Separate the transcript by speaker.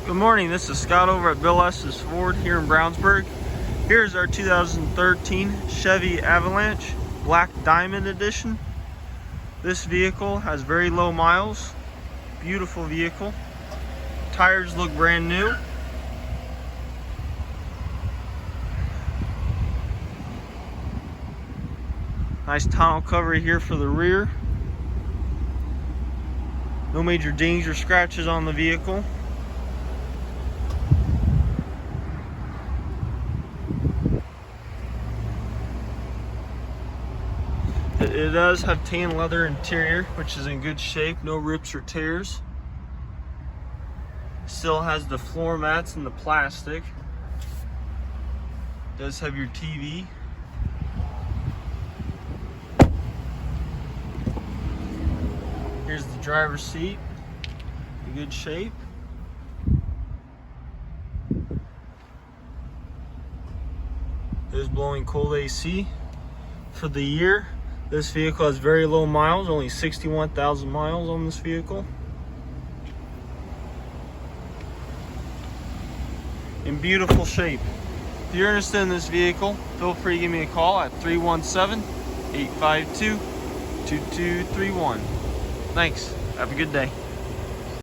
Speaker 1: Good morning, this is Scott over at Bill Estes Ford here in Brownsburg. Here's our 2013 Chevy Avalanche Black Diamond Edition. This vehicle has very low miles, beautiful vehicle. Tires look brand new. Nice tonneau cover here for the rear. No major dings or scratches on the vehicle. It does have tan leather interior, which is in good shape, no rips or tears. Still has the floor mats and the plastic. It does have your TV. Here's the driver's seat, in good shape. It is blowing cold AC. For the year, this vehicle has very low miles, only 61,000 miles on this vehicle. In beautiful shape. If you're interested in this vehicle, feel free to give me a call at 317-852-2231. Thanks. Have a good day.